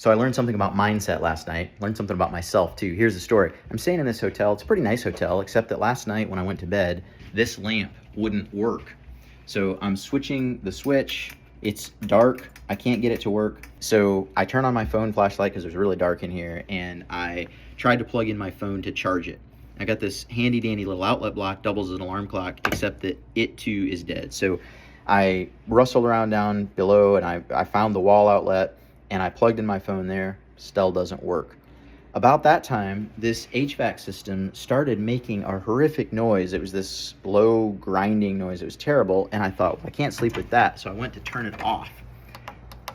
So I learned something about mindset last night, learned something about myself too. Here's the story. I'm staying in this hotel. It's a pretty nice hotel, except that last night when I went to bed, this lamp wouldn't work. So I'm switching the switch. It's dark. I can't get it to work. So I turn on my phone flashlight because it was really dark in here, and I tried to plug in my phone to charge it. I got this handy dandy little outlet block, doubles as an alarm clock, except that it too is dead. So I rustled around down below and I found the wall outlet and I plugged in my phone there. Still doesn't work. About that time, this HVAC system started making a horrific noise. It was this low grinding noise. It was terrible. And I thought, well, I can't sleep with that. So I went to turn it off.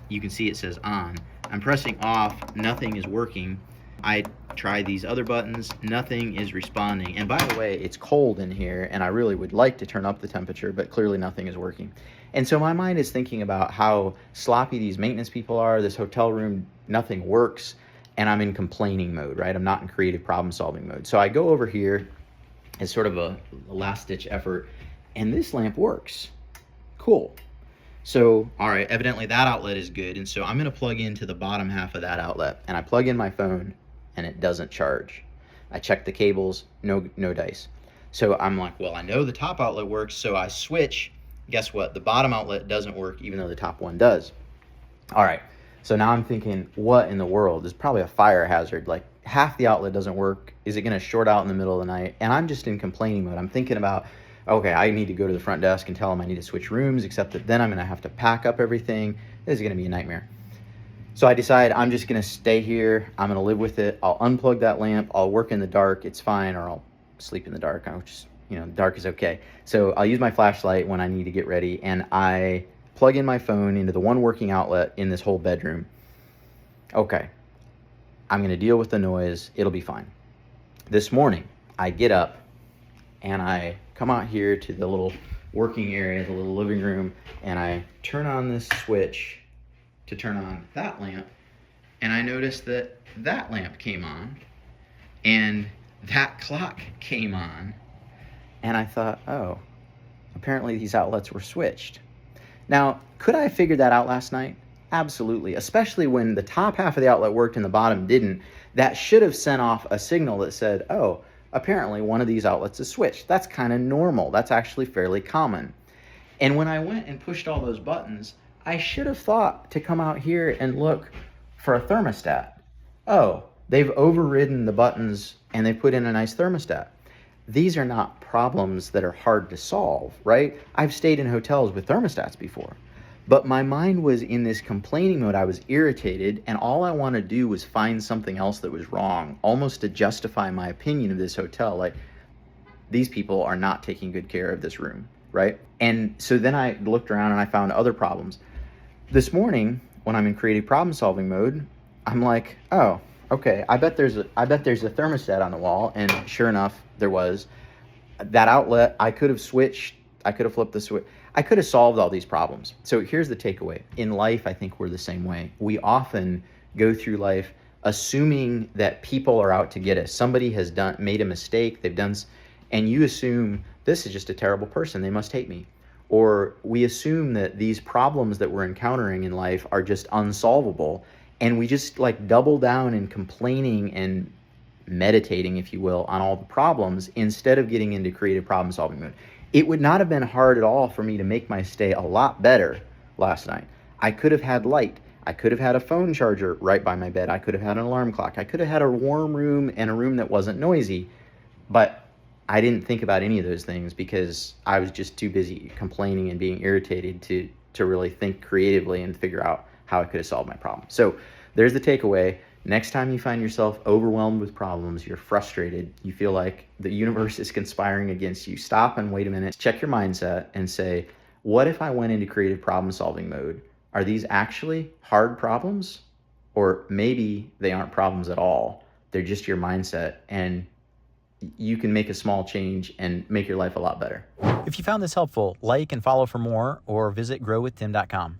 You can see it says on. I'm pressing off. Nothing is working. I try these other buttons. Nothing is responding. And by the way, it's cold in here and I really would like to turn up the temperature, but clearly nothing is working. And so my mind is thinking about how sloppy these maintenance people are. This hotel room, nothing works. And I'm in complaining mode, right? I'm not in creative problem solving mode. So I go over here as sort of a last ditch effort, and this lamp works. Cool. So, all right, evidently that outlet is good. And so I'm gonna plug into the bottom half of that outlet, and I plug in my phone and it doesn't charge. I check the cables, no dice. So I'm like, well, I know the top outlet works. So I switch, guess what? The bottom outlet doesn't work even though the top one does. All right. So now I'm thinking, what in the world? There's probably a fire hazard. Like half the outlet doesn't work. Is it going to short out in the middle of the night? And I'm just in complaining mode. I'm thinking about, okay, I need to go to the front desk and tell them I need to switch rooms, except that then I'm going to have to pack up everything. This is going to be a nightmare. So I decide I'm just going to stay here. I'm going to live with it. I'll unplug that lamp. I'll work in the dark. It's fine. Or I'll sleep in the dark. I'll just, dark is okay. So I'll use my flashlight when I need to get ready. And I plug in my phone into the one working outlet in this whole bedroom. Okay, I'm going to deal with the noise. It'll be fine. This morning, I get up and I come out here to the little working area, the little living room, and I turn on this switch to turn on that lamp. And I noticed that that lamp came on and that clock came on. And I thought, oh, apparently these outlets were switched. Now, could I have figured that out last night? Absolutely, especially when the top half of the outlet worked and the bottom didn't. That should have sent off a signal that said, oh, apparently one of these outlets is switched. That's kind of normal. That's actually fairly common. And when I went and pushed all those buttons, I should have thought to come out here and look for a thermostat. Oh, they've overridden the buttons and they put in a nice thermostat. These are not problems that are hard to solve, right? I've stayed in hotels with thermostats before, but my mind was in this complaining mode. I was irritated, and all I wanted to do was find something else that was wrong, almost to justify my opinion of this hotel. Like, these people are not taking good care of this room, right? And so then I looked around and I found other problems. This morning, when I'm in creative problem solving mode, I'm like, oh, okay, I bet there's a thermostat on the wall. And sure enough, there was. That outlet, I could have switched. I could have flipped the switch. I could have solved all these problems. So here's the takeaway. In life, I think we're the same way. We often go through life assuming that people are out to get us. Somebody has made a mistake. And you assume this is just a terrible person. They must hate me. Or we assume that these problems that we're encountering in life are just unsolvable. And we just like double down in complaining and meditating, if you will, on all the problems instead of getting into creative problem solving mode. It would not have been hard at all for me to make my stay a lot better last night. I could have had light. I could have had a phone charger right by my bed. I could have had an alarm clock. I could have had a warm room and a room that wasn't noisy. But I didn't think about any of those things because I was just too busy complaining and being irritated to really think creatively and figure out how I could have solved my problem. So there's the takeaway. Next time you find yourself overwhelmed with problems, you're frustrated, you feel like the universe is conspiring against you, stop and wait a minute, check your mindset and say, what if I went into creative problem solving mode? Are these actually hard problems? Or maybe they aren't problems at all. They're just your mindset, and you can make a small change and make your life a lot better. If you found this helpful, like and follow for more, or visit growwithtim.com.